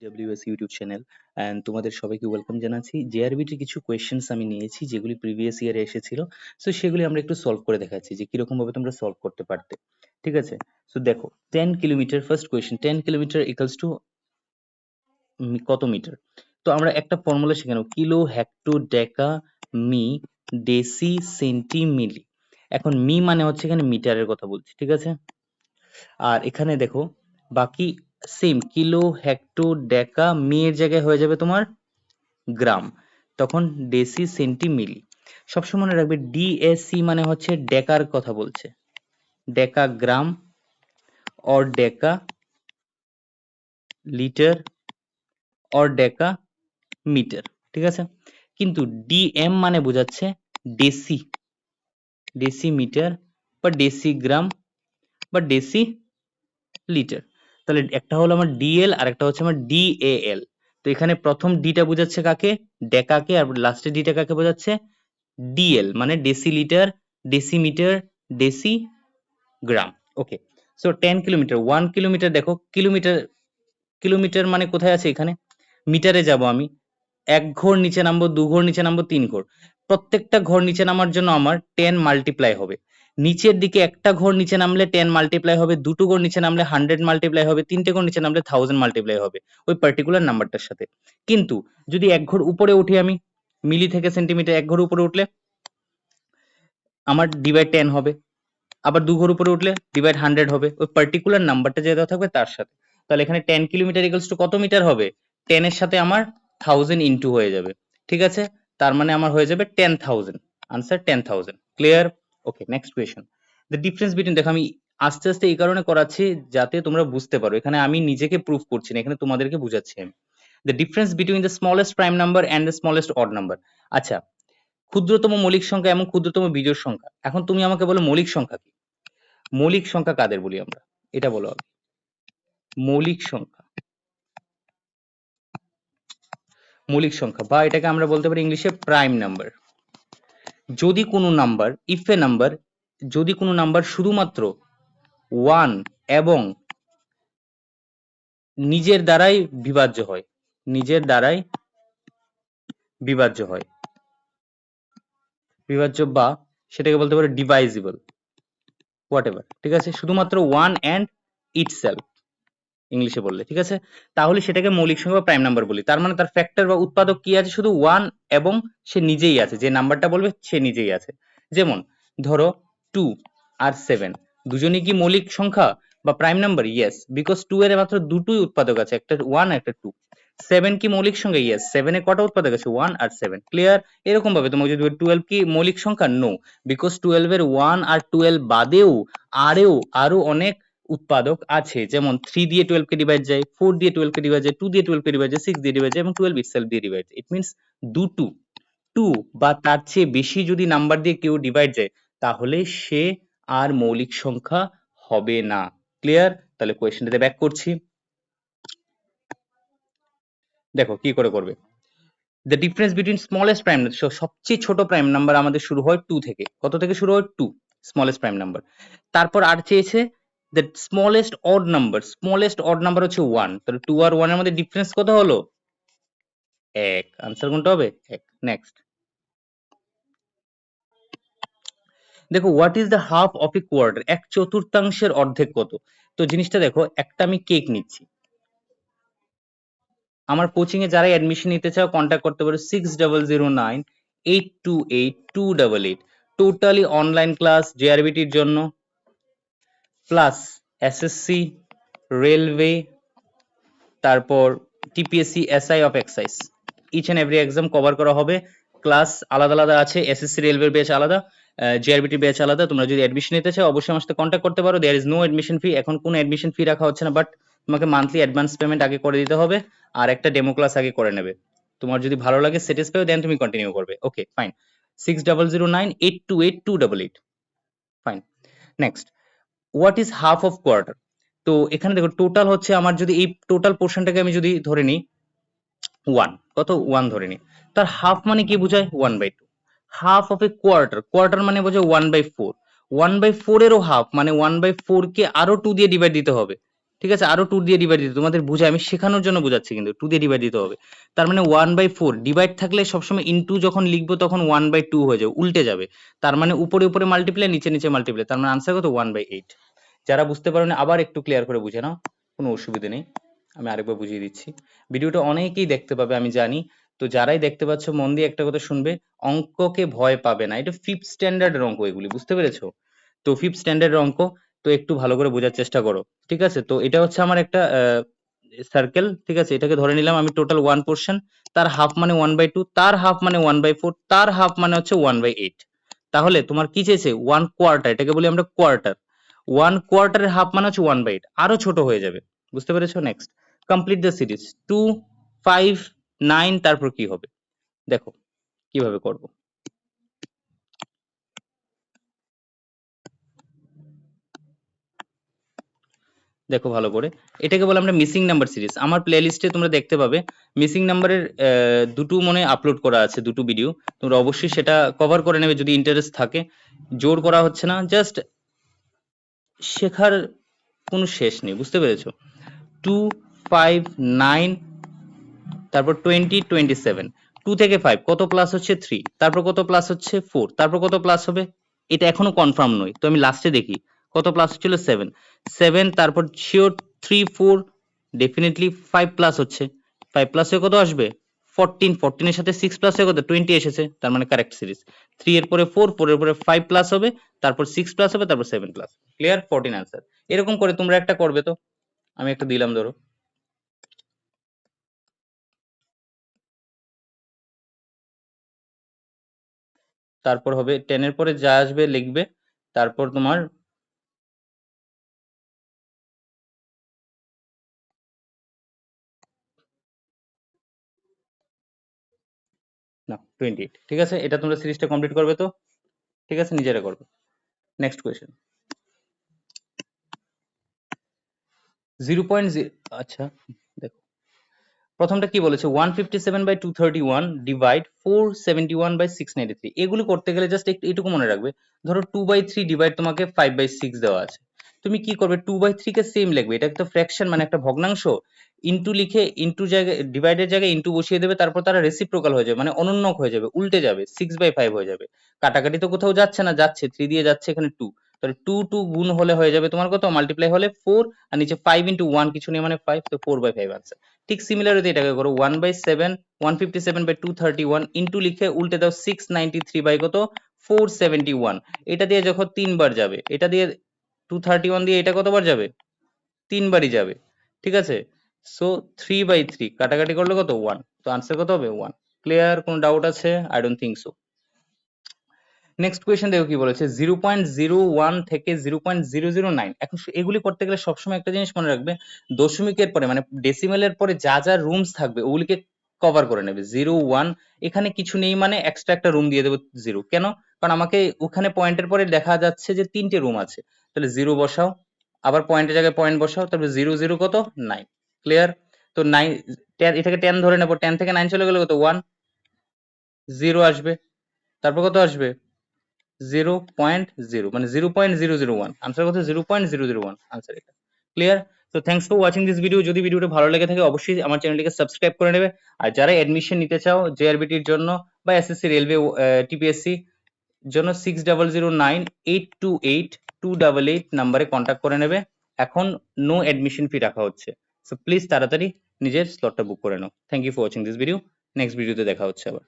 W S YouTube channel and তোমাদের সবাইকে welcome জানাচ্ছি। জেআরবিটির কিছু কোয়েশ্চেন্স আমি নিয়েছি যেগুলি প্রিভিয়াস ইয়ারে এসেছিল, সো সেগুলি আমরা একটু সলভ করে দেখাচ্ছি যে কিরকম ভাবে তোমরা সলভ করতে পারতে। ঠিক আছে, সো দেখো 10 kilometre, first question, 10 kilometre equals to কত মিটার? তো আমরা একটা ফর্মুলা শিখে নেব, কিলো, হেক্টো, ডেকা, মি, ডেসি, সেন্টি, মিলি। এখন মি মানে হচ্ছে এখানে মিটারের কথা বলছি, ঠিক আছে। আর এখানে দেখো বাকি সেম, কিলো, হেক্টো, ডেকা, মি এর জায়গায় হয়ে যাবে তোমার গ্রাম, তখন ডেসি, সেন্টি, মিলি। সবসময় মনে রাখবে ডিএসি মানে হচ্ছে ডেকার কথা বলছে, decagram or decalitre or decametre, ঠিক আছে। কিন্তু ডিএম মানে বোঝাচ্ছে ডেসি, ডেসি মিটার বা ডেসি গ্রাম বা ডেসি লিটার। তাহলে একটা হলো আমার ডিএল আর একটা হচ্ছে আমার ডিএএল। তো এখানে প্রথম ডিটা বোঝাচ্ছে কাকে? ডেকাকে, আর লাস্টে ডিটা কাকে বোঝাচ্ছে? ডিএল মানে ডেসিলিটার, ডেসিমিটার, ডেসি গ্রাম। ওকে, সো 10 কিলোমিটার, 1 কিলোমিটার, দেখো কিলোমিটার, কিলোমিটার মানে কোথায় আছে? এখানে মিটারে যাব আমি, এক ঘর নিচে নামবো, দু ঘর নিচে নামবো, তিন ঘর, প্রত্যেকটা ঘর নিচে নামার জন্য আমার 10 মাল্টিপ্লাই হবে। নিচের দিকে একটা ঘর নিচে নামলে 10 মাল্টিপ্লাই হবে, দুটো ঘর নিচে নামলে 100 মাল্টিপ্লাই হবে, তিনটে ঘর নিচে নামলে 1000 মাল্টিপ্লাই হবে ওই পার্টিকুলার নাম্বারটার সাথে। কিন্তু যদি এক ঘর উপরে উঠি আমি, মিলি থেকে সেন্টিমিটার, এক ঘর উপরে উঠলে আমার ডিভাইড 10 হবে, আবার দু ঘর উপরে উঠলে ডিভাইড 100 হবে ওই পার্টিকুলার নাম্বারটা যে দেওয়া থাকবে তার সাথে। তাহলে এখানে 10 কিলোমিটার ইকুয়ালস টু কত মিটার হবে? 10 এর সাথে আমার 1000 ইনটু হয়ে যাবে, ঠিক আছে। তার মানে আমার হয়ে যাবে 10,000, answer 10,000। Clear? Okay, next question. The difference between, দেখো আমি আস্তে আস্তে এই কারণে করাচ্ছি যাতে তোমরা বুঝতে পারো, এখানে আমি নিজেকে প্রুফ করছি না, এখানে তোমাদেরকে বুঝাচ্ছি আমি। The difference between the smallest prime number and the smallest odd number. আচ্ছা, ক্ষুদ্রতম মৌলিক সংখ্যা এবং ক্ষুদ্রতম বিজোড় সংখ্যা। এখন তুমি আমাকে বলো মৌলিক সংখ্যা কি? মৌলিক সংখ্যা কাদের বলি আমরা, এটা বলো আগে। মৌলিক সংখ্যা, মৌলিক সংখ্যা বা এটাকে আমরা বলতে পারি ইংলিশে প্রাইম নাম্বার। যদি কোনো নাম্বার, ইফ এ নাম্বার, যদি কোনো নাম্বার শুধুমাত্র 1 এবং নিজের দ্বারাই বিভাজ্য হয়, নিজের দ্বারাই বিভাজ্য হয়, বিভাজ্য বা সেটাকে বলতে পারে ডিভাইজিবল, হোয়াট এভার, ঠিক আছে, শুধুমাত্র 1 and itself ইংলিশে বললে, ঠিক আছে, তাহলে সেটাকে মৌলিক সংখ্যা বা প্রাইম নাম্বার বলি। তার মানে তার ফ্যাক্টর বা উৎপাদক কি আছে? শুধু 1 এবং সে নিজেই আছে, যে নাম্বারটা বলবে সে নিজেই আছে। যেমন ধরো 2 আর 7 দুজনই কি মৌলিক সংখ্যা বা প্রাইম নাম্বার? ইয়েস, বিকজ 2 এর মাত্র দুটোই উৎপাদক আছে, একটা 1 একটা 2। 7 কি মৌলিক সংখ্যা? ইয়েস, 7 এ কটা উৎপাদক আছে? 1 আর 7। ক্লিয়ার? এরকম ভাবে তোমাকে যদি 12 কি মৌলিক সংখ্যা? নো, বিকজ 12 এর 1 আর 12 বাদেও আরো অনেক উৎপাদক আছে, যেমন 3 দিয়ে 12 কে ডিভাইড যায়, 4 দিয়ে 12 কে ডিভাইড যায়, 2 দিয়ে 12 কে ডিভাইড যায়, 6 দিয়ে ডিভাইড যায় এবং 12 ইটসেলফ দিয়ে ডিভাইড যায়। ইট মিন্স দুটো, 2 বা তার চেয়ে বেশি যদি নাম্বার দিয়ে কেউ ডিভাইড যায় তাহলে সে আর মৌলিক সংখ্যা হবে না। ক্লিয়ার? তাহলে কোয়েশ্চেনটাতে ব্যাক করছি, দেখো কি করে করবে। The difference between smallest prime, সবচেয়ে ছোট প্রাইম নাম্বার আমাদের শুরু হয় 2 থেকে। কত থেকে শুরু হয়? 2, স্মলেস্ট প্রাইম নাম্বার। তারপর আর চেয়েছে the smallest odd number, smallest odd number হচ্ছে 1। তাহলে 2 আর 1 এর মধ্যে ডিফারেন্স কত হলো? 1। আনসার কোনটা হবে? 1। নেক্সট দেখো, what is the half of a quarter, এক চতুর্থাংশের অর্ধেক কত? তো জিনিসটা দেখো, একটা আমি কেক নিচ্ছি, আমার কোচিং এ যারা অ্যাডমিশন নিতে চাও কন্ট্যাক্ট করতে পারো 6009828288। টোটালি অনলাইন ক্লাস জেআরবিটির জন্য, প্লাস এসএসসি, রেলওয়ে, তারপর TPSC, SI of excise, each and every exam cover করা হবে। ক্লাস আলাদা আলাদা আছে, এসএসসি রেলওয়ের ব্যাচ আলাদা, জেআরবিটি ব্যাচ আলাদা। তোমরা যদি অ্যাডমিশন নিতে চাও অবশ্যই আমার সাথে কন্ট্যাক্ট করতে পারো। There is no admission fee, এখন কোনো অ্যাডমিশন ফি রাখা হচ্ছে না, বাট তোমাকে মান্থলি অ্যাডভান্স পেমেন্ট আগে করে দিতে হবে আর একটা ডেমো ক্লাস আগে করে নেবে। তোমার যদি ভালো লাগে, স্যাটিসফাই, দেন তুমি কন্টিনিউ করবে। Okay fine, 6009828288, fine. Next, what is half of quarter? তো এখানে দেখো টোটাল হচ্ছে আমার, যদি এই টোটাল পোর্শনটাকে আমি যদি ধরে নিই 1, কত 1 ধরে নিই, তার হাফ মানে কি বোঝায়? 1/2। Half of a quarter, quarter মানে বোঝায় 1/4। 1/4 এরও হাফ মানে 1/4 কে আরো 2 দিয়ে ডিভাইড দিতে হবে, ঠিক আছে, আরো 2 দিয়ে ডিভাইড দিতে, তোমাদের বুঝে আমি শেখানোর জন্য বোঝাচ্ছি, কিন্তু 2 দিয়ে ডিভাইড দিতে হবে। তার মানে 1/4 ডিভাইড থাকলে সবসময় ইনটু যখন লিখবো তখন 1/2 হয়ে যাবে, উল্টে যাবে। তার মানে উপরে উপরে মাল্টিপ্লাই, নিচে নিচে মাল্টিপ্লাই, তার মানে আনসার কত 1/8। যারা বুঝতে পারোনি আবার একটু ক্লিয়ার করে বুঝে নাও, কোনো অসুবিধা নেই, আমি আরেকবার বুঝিয়ে দিচ্ছি। ভিডিওটা অনেকেই দেখতে পাবে আমি জানি, তো যারাই দেখতে পাচ্ছ মন দিয়ে একটা কথা শুনবে, অঙ্ককে ভয় পাবে না, এটা 5th স্ট্যান্ডার্ডের অঙ্ক, এগুলি বুঝতে পেরেছো? তো 5th স্ট্যান্ডার্ডের অঙ্ক, তো একটু ভালো করে বোঝার চেষ্টা করো, ঠিক আছে? তো এটা হচ্ছে আমার একটা সার্কেল, ঠিক আছে, এটাকে ধরে নিলাম আমি টোটাল 1 পোর্শন, তার হাফ মানে 1/2, তার হাফ মানে 1/4, তার হাফ মানে হচ্ছে 1/8। তাহলে তোমার কি চেয়েছে 1/4, এটাকে বলি আমরা কোয়ার্টার। 1/4 হাফ মানে হচ্ছে 1/8, আরো ছোট হয়ে যাবে, বুঝতে পেরেছো? নেক্সট, কমপ্লিট দ্য সিরিজ 2 5 9, তারপর কি হবে দেখো কিভাবে করব। দেখো ভালো করে, এটাকে বলে আমরা মিসিং নাম্বার সিরিজ। আমার প্লেলিস্টে তোমরা দেখতে পাবে মিসিং নাম্বারের দুটো মনে আপলোড করা আছে, দুটো ভিডিও, তোমরা অবশ্যই সেটা কভার করে নেবে যদি ইন্টারেস্ট থাকে। জোর করা হচ্ছে না, জাস্ট শেখার কোনো শেষ নেই, বুঝতে পেরেছো? 2 5 9, তারপর 20 27, 2 থেকে 5 কত প্লাস হচ্ছে 3, তারপর কত প্লাস হচ্ছে 4, তারপর কত প্লাস হবে, এটা এখনো কনফার্ম নয়, তো আমি লাস্টে দেখি কত প্লাস হচ্ছিল 7 7, তারপর শিওর 3 4, ডেফিনেটলি 5 প্লাস হচ্ছে, 5 প্লাস হয়ে কত আসবে 14, 14 এর সাথে 6 প্লাস হয়ে কত 20 এসেছে, তার মানে কারেক্ট সিরিজ। 3 এর পরে 4, 4 এর পরে 5 প্লাস হবে, তারপর 6 প্লাস হবে, তারপর 7 প্লাস, ক্লিয়ার? 14 আনসার। এরকম করে তোমরা একটা করবে, তো আমি একটা দিলাম ধরো, তারপর হবে 10 এর পরে যা আসবে লিখবে, তারপর তোমার না 28, ঠিক আছে? এটা তোমরা সিরিজটা কমপ্লিট করবে তো, ঠিক আছে, নিজেরা করবে। নেক্সট কোয়েশ্চেন 0.0, আচ্ছা দেখো প্রথমটা কি বলেছে 157/231 ডিভাইড 471/693, এগুলো করতে গেলে জাস্ট একটু এটুকু মনে রাখবে, ধরো 2/3 ডিভাইড তোমাকে 5/6 দেওয়া আছে, তুমি কি করবে 2/3 কে সেম লিখবে, এটা একটা ফ্র্যাকশন মানে একটা ভগ্নাংশ, ইনটু লিখে ইনটু জায়গায় ডিভাইডের জায়গায় ইনটু বসিয়ে দেবে, তারপর তারা রেসিপ্রোকাল হয়ে যাবে, মানে অনন্যক হয়ে যাবে, উল্টে যাবে, 6/5 হয়ে যাবে। কাটাকাটি তো কোথাও যাচ্ছে না, যাচ্ছে 3 দিয়ে যাচ্ছে, এখানে 2, তাহলে 2 2 গুণ হলে হয়ে যাবে তোমার কত, মাল্টিপ্লাই হলে 4, আর নিচে 5 ইনটু 1 কিছু নেই মানে 5, তো 4/5 আনসার। ঠিক সিমিলার যদি এটাকে করো 1/7 157/231 ইনটু লিখে উল্টে দাও 693 বাই কত 471, এটা দিয়ে যখন 3 বার যাবে, এটা দিয়ে 231 দিয়ে এটা কতবার যাবে, 3 বারই যাবে, ঠিক আছে? সো 3/3 কাটাকাটি করলে কত 1, তো আনসার কত হবে 1। ক্লিয়ার? কোনো ডাউট আছে? I don't think so. Next question দেখো কি বলেছে 0.01 থেকে 0.009, এখন এগুলি করতে গেলে সবসময় একটা জিনিস মনে রাখবে, দশমিকের পরে মানে ডেসিমেলের পরে যা যা রুমস থাকবে ওগুলিকে কভার করে নেবে। 0 1 এখানে কিছু নেই মানে এক্সট্রা একটা রুম দিয়ে দেবো 0, কেন? কারণ আমাকে ওখানে পয়েন্টের পরে দেখা যাচ্ছে যে 3টে রুম আছে, তাহলে 0 বসাও, আবার পয়েন্টের জায়গায় পয়েন্ট বসাও, তারপরে 0 0 কত 9, ক্লিয়ার? তো 9 এটাকে 10 ধরে নেবো, 10 থেকে 9 চলে গেলে কত 1 0 আসবে, তারপর কত আসবে 0.0, মানে 0.001, আনসার কত 0.001 আনসার এটা। ক্লিয়ার? তো thanks for watching this video. যদি ভিডিওটা ভালো লেগে থাকে অবশ্যই আমার চ্যানেলটিকে সাবস্ক্রাইব করে নেবে, আর যারা অ্যাডমিশন নিতে চাও জেআরবিটির জন্য বা এসএসসি রেলওয়ে টিপিএসসি জন্য 6009828288 নাম্বারে কন্ট্যাক্ট করে নেবে, এখন নো অ্যাডমিশন ফি রাখা হচ্ছে, সো প্লিজ তাড়াতাড়ি নিজের স্লটটা বুক করে নাও। Thank you for watching this video, next ভিডিওতে দেখা হচ্ছে আবার।